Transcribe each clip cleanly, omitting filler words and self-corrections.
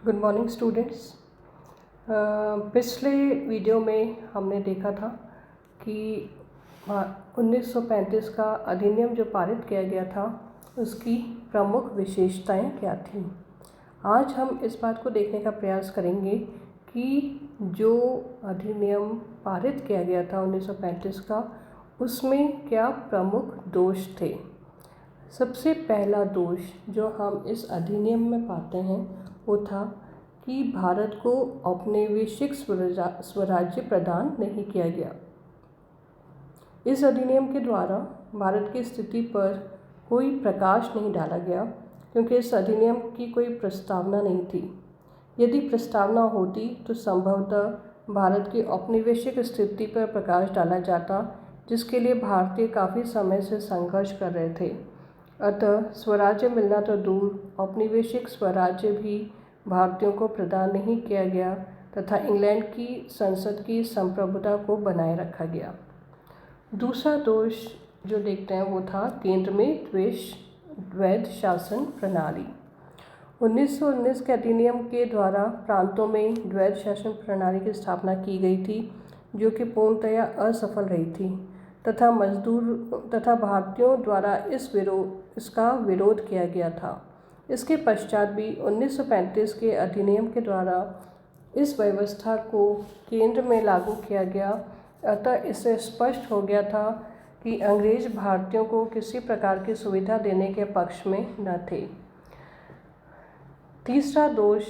Good morning students. पिछले video में हमने देखा था कि 1935 का अधिनियम जो पारित किया गया था उसकी प्रमुख विशेषताएं क्या थीं। आज हम इस बात को देखने का प्रयास करेंगे कि जो अधिनियम पारित किया गया था 1935 का, उसमें क्या प्रमुख दोष थे। सबसे पहला दोष जो हम इस अधिनियम में पाते हैं वो था कि भारत को औपनिवेशिक स्वराज्य प्रदान नहीं किया गया। इस अधिनियम के द्वारा भारत की स्थिति पर कोई प्रकाश नहीं डाला गया, क्योंकि इस अधिनियम की कोई प्रस्तावना नहीं थी। यदि प्रस्तावना होती तो संभवतः भारत की औपनिवेशिक स्थिति पर प्रकाश डाला जाता, जिसके लिए भारतीय काफ़ी समय से संघर्ष कर रहे थे। अतः स्वराज्य मिलना तो दूर, औपनिवेशिक स्वराज्य भी भारतीयों को प्रदान नहीं किया गया तथा इंग्लैंड की संसद की संप्रभुता को बनाए रखा गया। दूसरा दोष जो देखते हैं वो था केंद्र में द्वैध शासन प्रणाली। 1919 के अधिनियम के द्वारा प्रांतों में द्वैध शासन प्रणाली की स्थापना की गई थी, जो कि पूर्णतया असफल रही थी तथा मजदूर तथा भारतीयों द्वारा इसका विरोध किया गया था। इसके पश्चात भी 1935 के अधिनियम के द्वारा इस व्यवस्था को केंद्र में लागू किया गया। अतः इससे स्पष्ट हो गया था कि अंग्रेज भारतीयों को किसी प्रकार की सुविधा देने के पक्ष में न थे। तीसरा दोष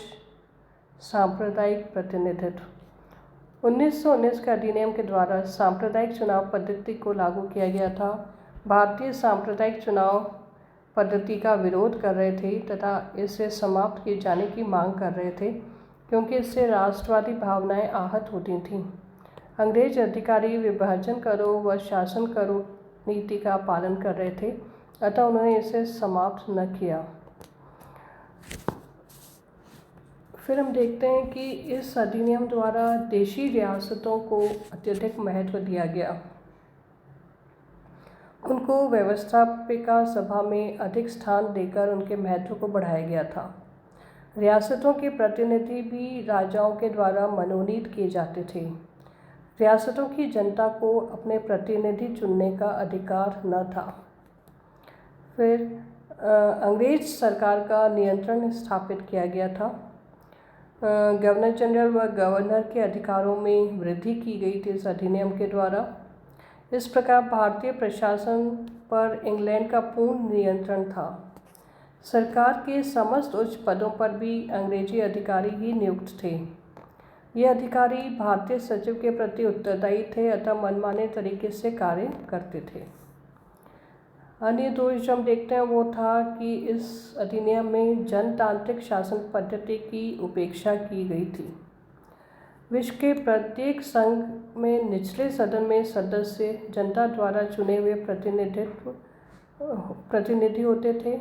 सांप्रदायिक प्रतिनिधित्व। 1919 के अधिनियम के द्वारा सांप्रदायिक चुनाव पद्धति को लागू किया गया था। भारतीय सांप्रदायिक चुनाव पद्धति का विरोध कर रहे थे तथा इसे समाप्त किए जाने की मांग कर रहे थे, क्योंकि इससे राष्ट्रवादी भावनाएं आहत होती थीं। अंग्रेज अधिकारी विभाजन करो व शासन करो नीति का पालन कर रहे थे, अतः उन्होंने इसे समाप्त न किया। फिर हम देखते हैं कि इस अधिनियम द्वारा देशी रियासतों को अत्यधिक महत्व दिया गया। उनको व्यवस्थापिका सभा में अधिक स्थान देकर उनके महत्व को बढ़ाया गया था। रियासतों के प्रतिनिधि भी राजाओं के द्वारा मनोनीत किए जाते थे। रियासतों की जनता को अपने प्रतिनिधि चुनने का अधिकार न था। फिर अंग्रेज सरकार का नियंत्रण स्थापित किया गया था। गवर्नर जनरल व गवर्नर के अधिकारों में वृद्धि की गई थी इस अधिनियम के द्वारा। इस प्रकार भारतीय प्रशासन पर इंग्लैंड का पूर्ण नियंत्रण था। सरकार के समस्त उच्च पदों पर भी अंग्रेजी अधिकारी ही नियुक्त थे। ये अधिकारी भारतीय सचिव के प्रति उत्तरदायी थे, अतः मनमाने तरीके से कार्य करते थे। अन्य दोष जो हम देखते हैं वो था कि इस अधिनियम में जनतांत्रिक शासन पद्धति की उपेक्षा की गई थी। विश्व के प्रत्येक संघ में निचले सदन में सदस्य जनता द्वारा चुने हुए प्रतिनिधि होते थे,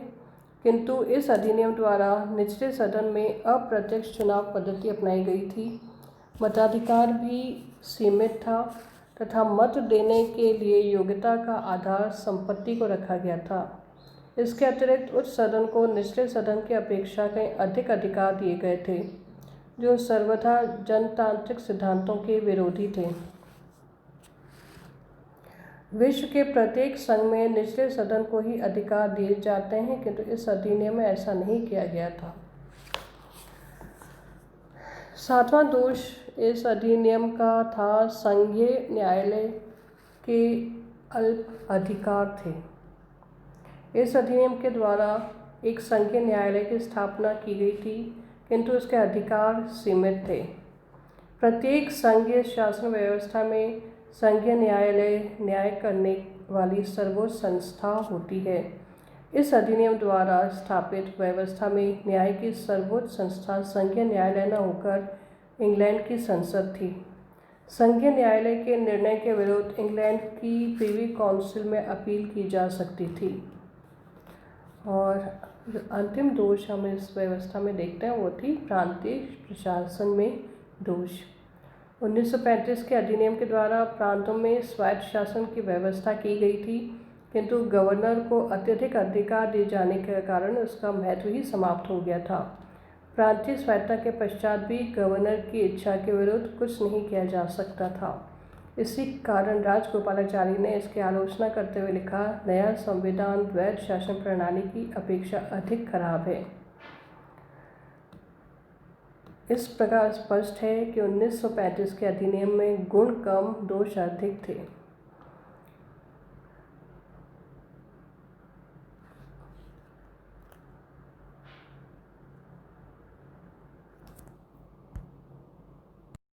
किंतु इस अधिनियम द्वारा निचले सदन में अप्रत्यक्ष चुनाव पद्धति अपनाई गई थी। मताधिकार भी सीमित था तथा मत देने के लिए योग्यता का आधार संपत्ति को रखा गया था। इसके अतिरिक्त उच्च सदन को निचले सदन की अपेक्षा कहीं अधिक अधिकार दिए गए थे, जो सर्वथा जनतांत्रिक सिद्धांतों के विरोधी थे। विश्व के प्रत्येक संघ में निचले सदन को ही अधिकार दिए जाते हैं, किंतु इस अधिनियम में ऐसा नहीं किया गया था। सातवां दोष इस अधिनियम का था संघीय न्यायालय के अल्प अधिकार थे। इस अधिनियम के द्वारा एक संघीय न्यायालय की स्थापना की गई थी, किंतु उसके अधिकार सीमित थे। प्रत्येक संघीय शासन व्यवस्था में संघीय न्यायालय न्याय करने वाली सर्वोच्च संस्था होती है। इस अधिनियम द्वारा स्थापित व्यवस्था में न्याय की सर्वोच्च संस्था संघीय न्यायालय न होकर इंग्लैंड की संसद थी। संघीय न्यायालय के निर्णय के विरुद्ध इंग्लैंड की प्रीवी काउंसिल में अपील की जा सकती थी। और अंतिम दोष हम इस व्यवस्था में देखते हैं वो थी प्रांतीय प्रशासन में दोष। 1935 के अधिनियम के द्वारा प्रांतों में स्वायत्त शासन की व्यवस्था की गई थी, किंतु गवर्नर को अत्यधिक अधिकार दिए जाने के कारण उसका महत्व ही समाप्त हो गया था। प्रांतीय स्वायत्तता के पश्चात भी गवर्नर की इच्छा के विरुद्ध कुछ नहीं किया जा सकता था। इसी कारण राजगोपालाचारी ने इसकी आलोचना करते हुए लिखा, नया संविधान द्वैध शासन प्रणाली की अपेक्षा अधिक खराब है। इस प्रकार स्पष्ट है कि 1935 के अधिनियम में गुण कम, दोष अधिक थे।